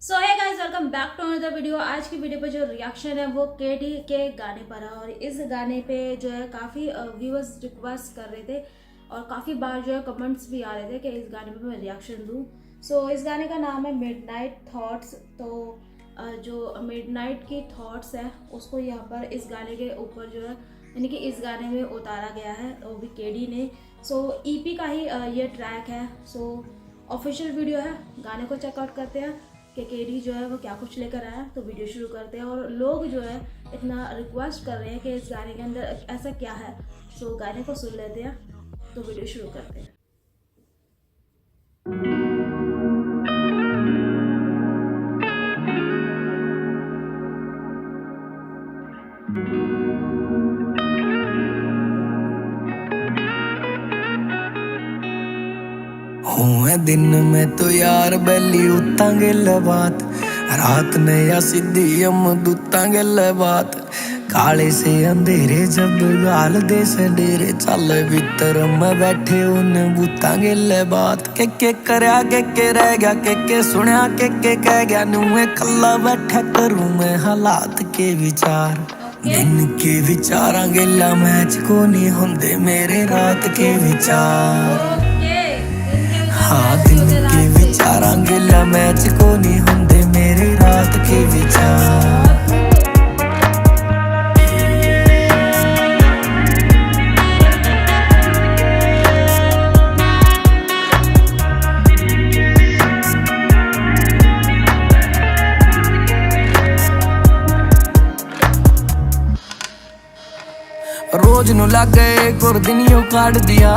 So hi guys, welcome back to another video. आज की video पे जो रिएक्शन है वो केडी के गाने पर है और इस गाने पे जो है काफ़ी व्यूअर्स रिक्वेस्ट कर रहे थे और काफ़ी बार जो है कमेंट्स भी आ रहे थे कि इस गाने पे मैं रिएक्शन दूँ। सो इस गाने का नाम है मिडनाइट थॉट्स। तो जो मिडनाइट की थॉट्स है उसको यहाँ पर इस गाने के ऊपर जो है यानी कि इस गाने में उतारा गया है वो भी केडी ने। सो ईपी का ही ये ट्रैक है। सो ऑफिशियल वीडियो है, गाने को चेकआउट करते हैं कि केडी जो है वो क्या कुछ लेकर आया। तो वीडियो शुरू करते हैं और लोग जो है इतना रिक्वेस्ट कर रहे हैं कि इस गाने के अंदर ऐसा क्या है। सो गाने को सुन लेते हैं तो वीडियो शुरू करते हैं। हुए दिन में तो यार बैली उतांगे बात, रात ने या सीधी हम दूतांगे बात। काले से अंधेरे जब गाल दे से डेरे चल भीतर में बैठे उन्हें बूतांगे बात। के करया के रह गया के सुनया के कह गया नुए कल्ला बैठा करूं मैं हालात के विचार। दिन के विचारा गेला मैच को नहीं होंदे मेरे रात के विचार। हाँ दिन के विचारा गेला मैच को नहीं होंदे मेरे रात के विचार। रोज नु लागे एक और दिन यूं काट दिया,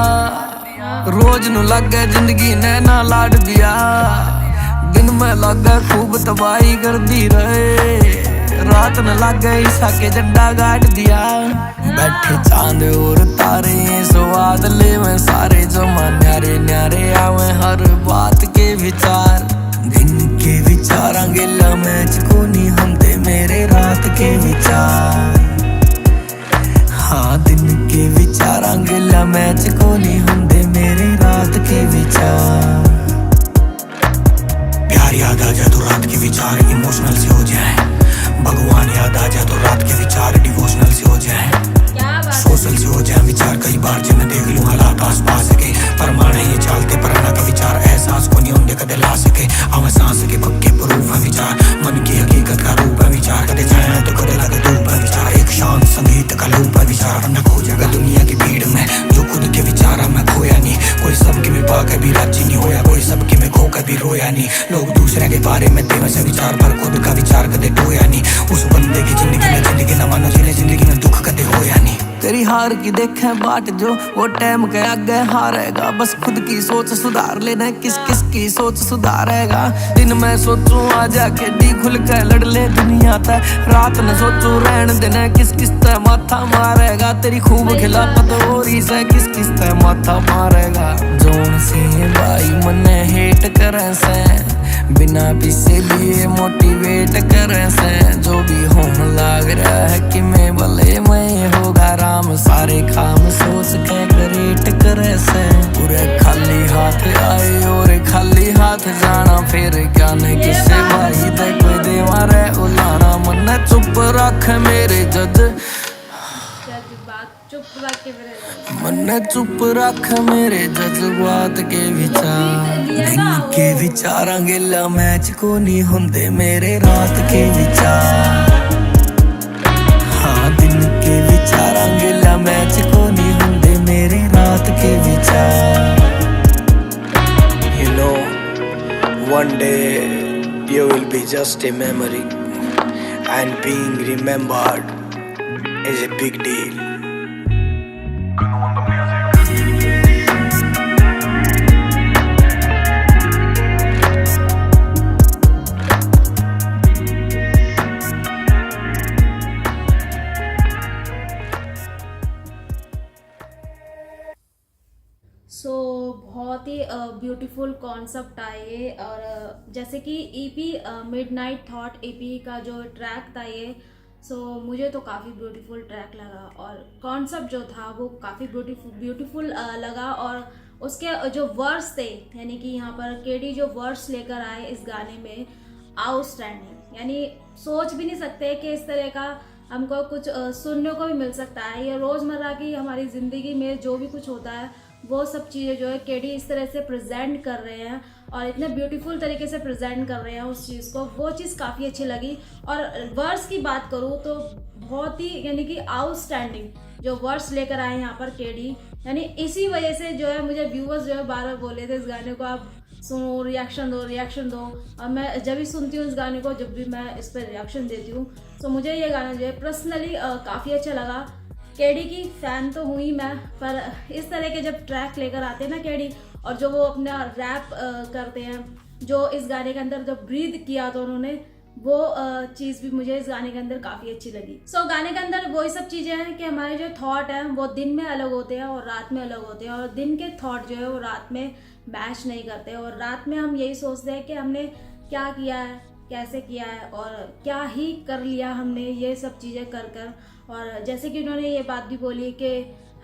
रोज नु लागे जिंदगी ने ना लाड दिया। दिन में लागे खूब तबाही कर दी रहे, रात न लागे ईसा के झंडा गाड़ दिया। बैठे चांद और तारे स्वाद ले में सारे जमा न्यारे न्यारे आवे हर बात के विचार। दिन के विचारा गेला मैच को नहीं होंदे मेरे रात के विचार। हाँ दिन के विचारा गेला मैच को नहीं होंदे मेरे रात के विचार। प्यार याद आ जाए तो रात के विचार इमोशनल से हो जाए, भगवान याद आ जाए तो रात के विचार डिवोशनल से हो जाए, सोशल से हो जाए विचार। कई बार जिन्हें देख लूं हालात आस पास के परमाणे ये चालते परना का विचार। एहसास को नहीं होंदे कदे ला सके हमें सांस के पक्के प्रूफ है विचार। मन की हकीकत का रूप है विचार, कदे जाए तो कदे लगे धूप है विचार। एक शांत संगीत का लूप है विचार। न खो जाएगा दुनिया की भीड़ में जो खुद के विचारा मैं खोया नहीं। कोई सबके में पा कभी राजी नहीं होया, कोई सबके में खो कभी रोया नहीं। लोग दूसरे के बारे में देव से विचार पर खुद का विचार कदे टोया नहीं। उस बंदे की जिंदगी न मानो जिन्हें जिंदगी में दुख कदे होया नहीं। तेरी हार की देखे बाट जो वो टाइम के आगे हारेगा। बस खुद की सोच सुधार लेना, किस किस की सोच सुधारेगा। दिन में सोचूं आ जाके डी खुल के लड़ ले दुनिया तय, रात में सोचूं रहन देना किस किस तय माथा मारेगा। तेरी खूब खिलाफत हो रही से किस किस तय माथा मारेगा। जोन से भाई मने हेट करे से बिना पीछे लिए मोटिवेट करे से। जो भी होने लग रहा है कि मैं भले मैं होगा राम, सारे काम सोच के ग्रेट करे से। पूरे खाली हाथ आए और खाली हाथ जाना, फिर क्या ने किसे भाई दे कोई देवा रे उलाना। मन चुप रख मेरे जज, मन चुप रख मेरे जज्बात के विचार। दिन के विचारा गेला मैच को नहीं होंदे मेरे रात के विचार। हाँ दिन के विचारा गेला मैच को नहीं होंदे मेरे रात के विचार। You know, one day you will be just a memory and being remembered is a big deal. सो बहुत ही ब्यूटीफुल कॉन्सेप्ट आए और जैसे कि ईपी मिडनाइट थॉट ईपी का जो ट्रैक था ये, सो मुझे तो काफ़ी ब्यूटीफुल ट्रैक लगा और कॉन्सेप्ट जो था वो काफ़ी ब्यूटीफुल लगा। और उसके जो वर्स थे यानी कि यहाँ पर केडी जो वर्स लेकर आए इस गाने में, आउटस्टैंडिंग, यानी सोच भी नहीं सकते कि इस तरह का हमको कुछ सुनने को भी मिल सकता है। ये रोज़मर्रा की हमारी ज़िंदगी में जो भी कुछ होता है वो सब चीज़ें जो है केडी इस तरह से प्रेजेंट कर रहे हैं और इतने ब्यूटीफुल तरीके से प्रेजेंट कर रहे हैं उस चीज़ को, वो चीज़ काफ़ी अच्छी लगी। और वर्ड्स की बात करूँ तो बहुत ही यानी कि आउटस्टैंडिंग जो वर्ड्स लेकर आए यहाँ पर केडी, यानी इसी वजह से जो है मुझे व्यूअर्स जो है बार बार बोले थे इस गाने को आप सुनो, रिएक्शन दो। और मैं जब भी सुनती हूँ इस गाने को, जब भी मैं इस पर रिएक्शन देती हूँ, तो मुझे ये गाना जो है पर्सनली काफ़ी अच्छा लगा। केडी की फ़ैन तो हुई मैं, पर इस तरह के जब ट्रैक लेकर आते हैं ना केडी, और जो वो अपना रैप करते हैं, जो इस गाने के अंदर जब ब्रीथ किया तो उन्होंने, वो चीज़ भी मुझे इस गाने के अंदर काफ़ी अच्छी लगी। सो गाने के अंदर वही सब चीज़ें हैं कि हमारे जो थॉट हैं वो दिन में अलग होते हैं और रात में अलग होते हैं, और दिन के थॉट जो है वो रात में मैच नहीं करते, और रात में हम यही सोचते हैं कि हमने क्या किया है, कैसे किया है और क्या ही कर लिया हमने ये सब चीज़ें कर। और जैसे कि उन्होंने ये बात भी बोली कि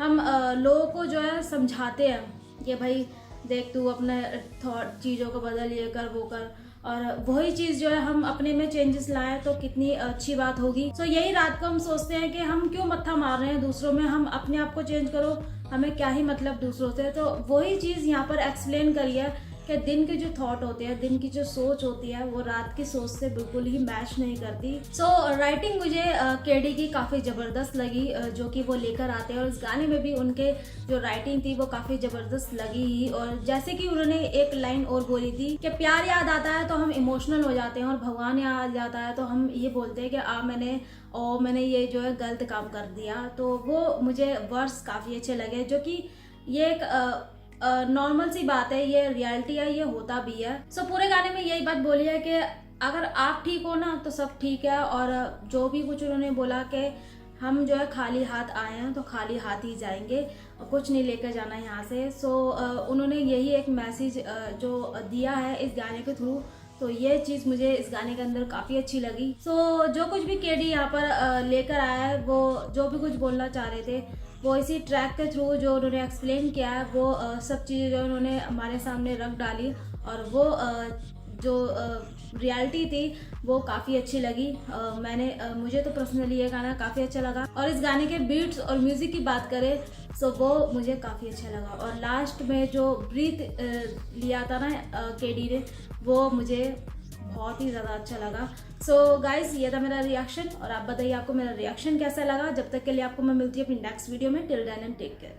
हम लोगों को जो है समझाते हैं कि भाई देख तू अपने थॉट चीज़ों को बदल, ये कर वो कर, और वही चीज़ जो है हम अपने में चेंजेस लाएं तो कितनी अच्छी बात होगी। सो यही रात को हम सोचते हैं कि हम क्यों मत्था मार रहे हैं दूसरों में, हम अपने आप को चेंज करो, हमें क्या ही मतलब दूसरों से। तो वही चीज़ यहाँ पर एक्सप्लेन करी है कि दिन के जो थॉट होते हैं, दिन की जो सोच होती है, वो रात की सोच से बिल्कुल ही मैच नहीं करती। सो राइटिंग मुझे केडी की काफ़ी ज़बरदस्त लगी, जो कि वो लेकर आते हैं, और इस गाने में भी उनके जो राइटिंग थी वो काफ़ी ज़बरदस्त लगी ही। और जैसे कि उन्होंने एक लाइन और बोली थी कि प्यार याद आता है तो हम इमोशनल हो जाते हैं, और भगवान याद आता है तो हम ये बोलते हैं कि मैंने ये जो है गलत काम कर दिया। तो वो मुझे वर्ड्स काफ़ी अच्छे लगे, जो कि ये एक नॉर्मल सी बात है, ये रियलिटी है, ये होता भी है। सो पूरे गाने में यही बात बोली है कि अगर आप ठीक हो ना तो सब ठीक है, और जो भी कुछ उन्होंने बोला कि हम जो है खाली हाथ आए हैं तो खाली हाथ ही जाएंगे, और कुछ नहीं लेकर जाना यहाँ से। सो उन्होंने यही एक मैसेज जो दिया है इस गाने के थ्रू, तो ये चीज़ मुझे इस गाने के अंदर काफ़ी अच्छी लगी। सो जो कुछ भी केडी यहाँ पर लेकर आया है, वो जो भी कुछ बोलना चाह रहे थे वो इसी ट्रैक के थ्रू जो उन्होंने एक्सप्लेन किया है, वो सब चीज़ें जो उन्होंने हमारे सामने रख डाली, और वो जो रियलिटी थी वो काफ़ी अच्छी लगी। मुझे तो पर्सनली ये गाना काफ़ी अच्छा लगा, और इस गाने के बीट्स और म्यूज़िक की बात करें सो वो मुझे काफ़ी अच्छा लगा। और लास्ट में जो ब्रीथ लिया था ना केडी ने, वो मुझे बहुत ही ज़्यादा अच्छा लगा। सो गाइज ये था मेरा रिएक्शन, और आप बताइए आपको मेरा रिएक्शन कैसा लगा। जब तक के लिए आपको मैं मिलती हूँ अपनी नेक्स्ट वीडियो में। Till then and take care.